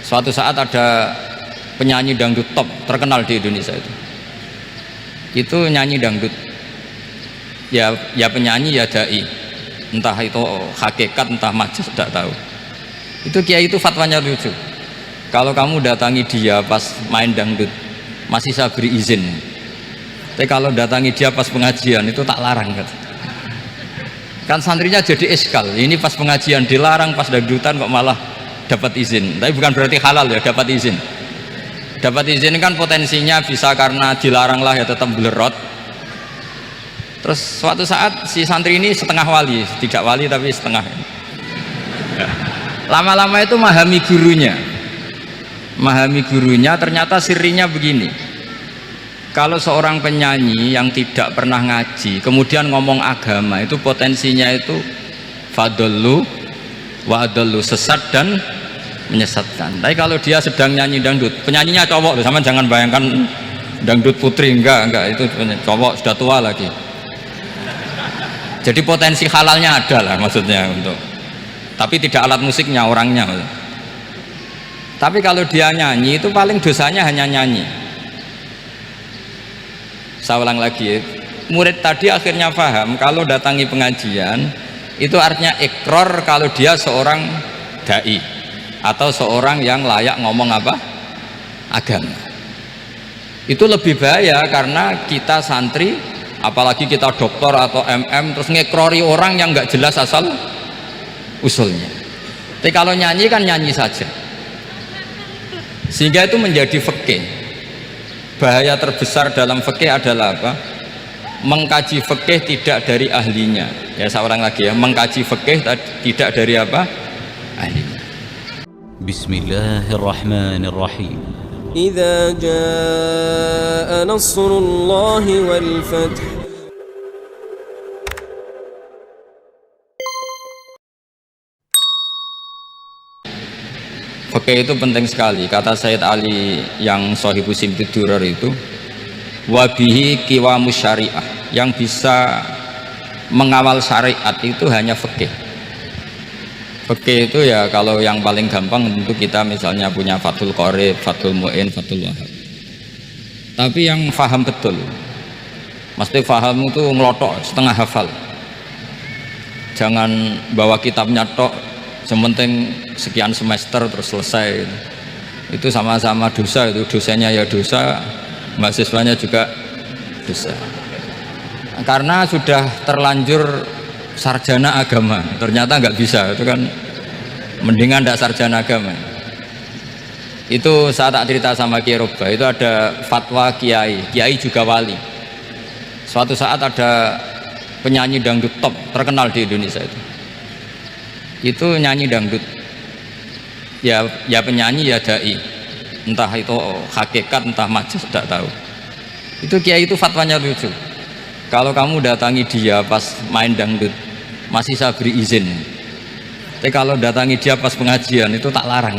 Suatu saat ada penyanyi dangdut top terkenal di Indonesia itu nyanyi dangdut, ya penyanyi ya dai, entah itu hakikat entah majas tidak tahu. Itu kiai itu fatwanya lucu, kalau kamu datangi dia pas main dangdut masih saya beri izin, tapi kalau datangi dia pas pengajian itu tak larang kan santrinya jadi eskal, ini pas pengajian dilarang, pas dangdutan kok malah dapat izin. Tapi bukan berarti halal ya, dapat izin. Dapat izin kan potensinya bisa karena dilarang lah ya tetap belerot. Terus suatu saat si santri ini setengah wali, tidak wali tapi setengah. Lama-lama itu memahami gurunya, ternyata sirinya begini. Kalau seorang penyanyi yang tidak pernah ngaji kemudian ngomong agama, itu potensinya itu fadollu wa adallu, sesat dan menyesatkan. Tapi kalau dia sedang nyanyi dangdut, penyanyinya cowok, sama jangan bayangkan dangdut putri, enggak, itu cowok sudah tua lagi. Jadi potensi halalnya ada lah maksudnya untuk, tapi tidak alat musiknya, orangnya. Tapi kalau dia nyanyi itu paling dosanya hanya nyanyi. Saya ulang lagi, murid tadi akhirnya paham kalau datangi pengajian itu artinya ikrar kalau dia seorang dai atau seorang yang layak ngomong apa? Agama. Itu lebih bahaya karena kita santri, apalagi kita doktor atau MM, terus ngekrori orang yang nggak jelas asal usulnya. Tapi kalau nyanyi kan nyanyi saja, sehingga itu menjadi fikih. Bahaya terbesar dalam fikih adalah apa? Mengkaji fikih tidak dari ahlinya. Ya saya ulang lagi ya, mengkaji fikih tidak dari apa? Ahlinya. Bismillahirrahmanirrahim. Idza jaa nasrullahi wal fath. Fikih itu penting sekali. Kata Sayyid Ali yang Shahibu Simtud Durar itu, wabihi qiwamus syariah, yang bisa mengawal syariat itu hanya fikih. Fikih itu ya kalau yang paling gampang tentu kita misalnya punya Fathul Qorib, Fathul Mu'in, Fathul Wahab. Tapi yang faham betul, mesti faham itu ngelotok setengah hafal. Jangan bawa kitabnya tok, sementing sekian semester terus selesai. Itu sama-sama dosa, itu dosanya ya dosa, mahasiswanya juga dosa. Karena sudah terlanjur sarjana agama, ternyata nggak bisa, itu kan mendingan tidak sarjana agama. Itu saat tak cerita sama Kiai Roba, itu ada fatwa kiai juga wali. Suatu saat ada penyanyi dangdut top terkenal di Indonesia itu nyanyi dangdut, ya penyanyi ya dai, entah itu hakikat entah majas tidak tahu. Itu kiai itu fatwanya lucu, kalau kamu datangi dia pas main dangdut masih saya beri izin, tapi kalau datangi dia pas pengajian itu tak larang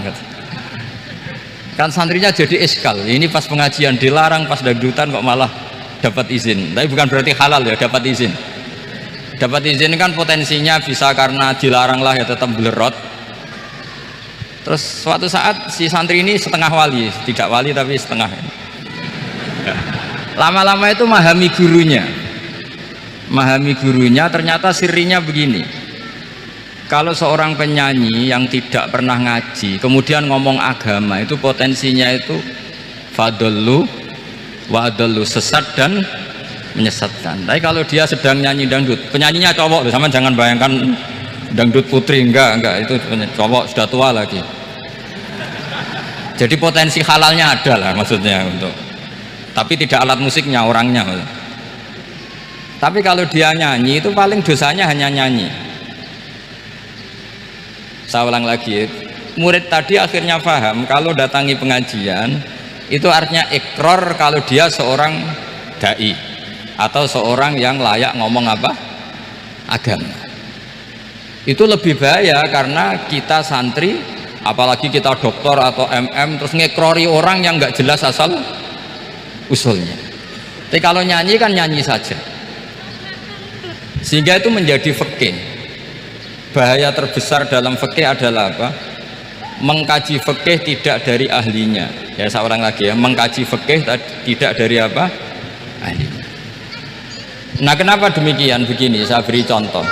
kan santrinya jadi eskal, ini pas pengajian dilarang, pas dangdutan kok malah dapat izin. Tapi bukan berarti halal ya, dapat izin. Dapat izin kan potensinya bisa karena dilarang lah ya tetap belerot. Terus suatu saat si santri ini setengah wali, tidak wali tapi setengah. Lama-lama itu memahami gurunya, ternyata sirinya begini. Kalau seorang penyanyi yang tidak pernah ngaji kemudian ngomong agama, itu potensinya itu fadollu wa adallu, sesat dan menyesatkan. Tapi kalau dia sedang nyanyi dangdut, penyanyinya cowok, sama jangan bayangkan dangdut putri, enggak, itu cowok sudah tua lagi. Jadi potensi halalnya ada lah maksudnya untuk, tapi tidak alat musiknya, orangnya. Tapi kalau dia nyanyi itu paling dosanya hanya nyanyi. Saya ulang lagi, murid tadi akhirnya paham kalau datangi pengajian itu artinya ikrar kalau dia seorang dai atau seorang yang layak ngomong apa? Agama. Itu lebih bahaya karena kita santri, apalagi kita doktor atau MM, terus ngekrori orang yang nggak jelas asal usulnya. Tapi kalau nyanyi kan nyanyi saja, sehingga itu menjadi fikih. Bahaya terbesar dalam fikih adalah apa? mengkaji fikih tidak dari ahlinya. Ya seorang lagi ya, mengkaji fikih tidak dari apa? Ahlinya. Nah kenapa demikian? Begini, saya beri contoh.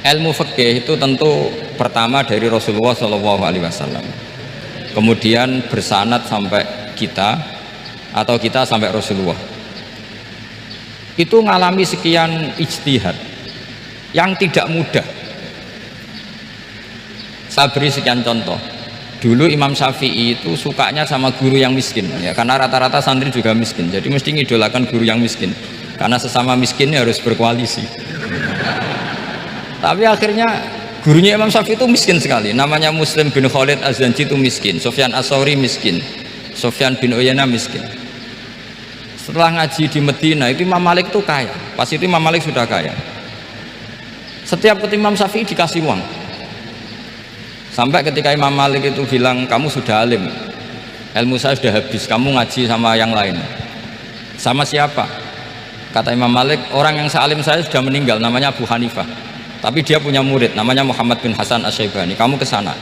Ilmu fikih itu tentu pertama dari Rasulullah SAW, kemudian bersanad sampai kita atau kita sampai Rasulullah. Itu ngalami sekian ijtihad yang tidak mudah. Saya beri sekian contoh. Dulu Imam Syafi'i itu sukanya sama guru yang miskin, ya, karena rata-rata santri juga miskin, jadi mesti ngidolakan guru yang miskin, karena sesama miskin harus berkoalisi. Tapi akhirnya gurunya Imam Syafi'i itu miskin sekali, namanya Muslim bin Khalid Az-Zanji itu miskin, Sufyan As-Tsauri miskin, Sufyan bin Uyainah miskin. Setelah ngaji di Medina itu Imam Malik itu kaya, pas itu Imam Malik sudah kaya. Setiap ketemu Imam Syafi'i dikasih uang. Sampai ketika Imam Malik itu bilang, kamu sudah alim, ilmu saya sudah habis, kamu ngaji sama yang lain. Sama siapa? Kata Imam Malik, orang yang sealim saya sudah meninggal, namanya Abu Hanifah, tapi dia punya murid namanya Muhammad bin Hasan Asy-Syaibani, kamu ke sana.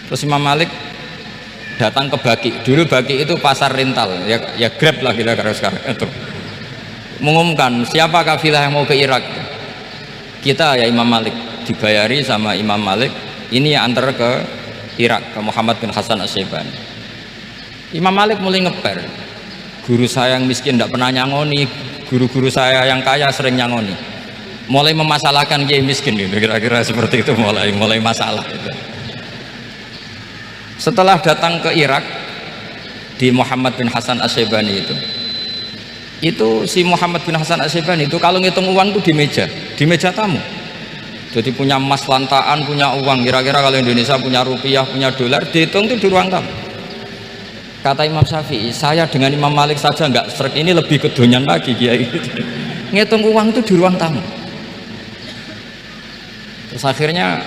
Terus Imam Malik datang ke Baki. Dulu Baki itu pasar rental, ya Grab lah kira-kira sekarang itu. Mengumumkan siapa kafilah yang mau ke Irak. Kita ya Imam Malik, dibayari sama Imam Malik, ini antar ke Irak, ke Muhammad bin Hasan Asy-Syaibani. Imam Malik mulai ngeper, guru saya yang miskin tidak pernah nyangoni, guru-guru saya yang kaya sering nyangoni. Mulai memasalahkan kiai miskin gitu, kira-kira seperti itu, mulai masalah gitu. Setelah datang ke Irak di Muhammad bin Hasan Asy-Syaibani itu si Muhammad bin Hasan Asy-Syaibani itu kalau ngitung uang itu di meja tamu. Jadi punya emas lantaan, punya uang, kira-kira kalau Indonesia punya rupiah, punya dolar, dihitung itu di ruang tamu. Kata Imam Syafi'i, saya dengan Imam Malik saja nggak srek, ini lebih kedonyan lagi kiai. Ngitung uang itu di ruang tamu. Terus akhirnya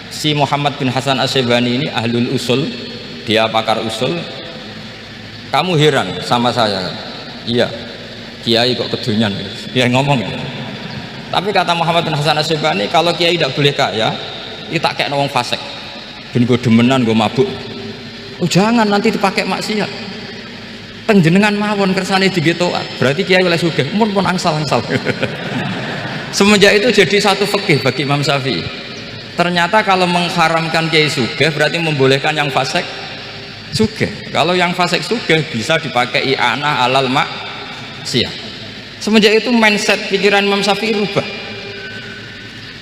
si Muhammad bin Hasan Asy-Syaibani ini ahlul usul, dia pakar usul. Kamu heran sama saya? Iya, kiai kok kedonyan? Dia ngomong gitu. Tapi kata Muhammad bin Hasan Asy-Syaibani, kalau kiai tidak boleh kaya, itu tak kayak wong fasik, ben gue demenan, gue mabuk. Oh jangan, nanti dipakai maksiat. Penjenengan mawon kersane digetokan, berarti kiai oleh sugih, pun angsal-angsal. Semenjak itu jadi satu fikih bagi Imam Syafi'i. Ternyata kalau mengharamkan kiai sugih berarti membolehkan yang fasik sugih. Kalau yang fasik sugih bisa dipakai i'anah alal maksiyah. Semenjak itu mindset pikiran Imam Syafi'i rubah.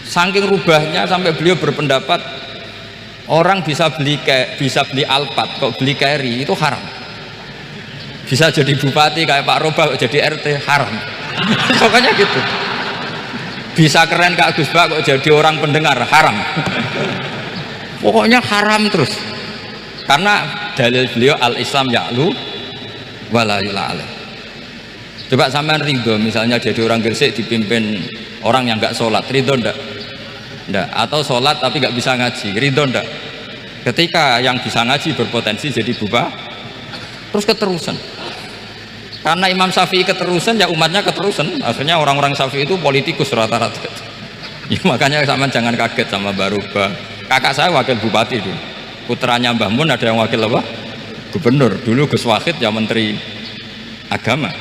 Saking rubahnya sampai beliau berpendapat orang bisa beli Alphard kok beli carry itu haram. Bisa jadi bupati kayak Pak Roba kok jadi RT haram. Pokoknya gitu. Bisa keren Kak Gus Bak kok jadi orang pendengar haram. Pokoknya haram terus. Karena dalil beliau al-Islam ya'lu wala yula alaih. Coba sampean ridho misalnya jadi orang Gresik dipimpin orang yang nggak sholat, ridho ndak? Ndak. Atau sholat tapi nggak bisa ngaji, ridho ndak? Ketika yang bisa ngaji berpotensi jadi buba, terus keterusan. Karena Imam Syafi'i keterusan, ya umatnya keterusan. Akhirnya orang-orang Syafi'i itu politikus rata-rata. Ya, makanya sama jangan kaget sama Baruba. Kakak saya wakil bupati dulu. Putranya Mbah Mun ada yang wakil apa? Gubernur. Dulu Gus Wahid ya menteri agama.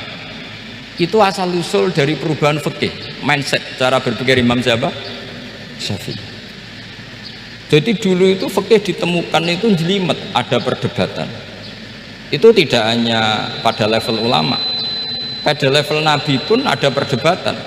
Itu asal usul dari perubahan fikih, mindset, cara berpikir Imam siapa? Syafi'i. Jadi dulu itu fikih ditemukan itu jelimet, ada perdebatan. Itu tidak hanya pada level ulama, pada level Nabi pun ada perdebatan.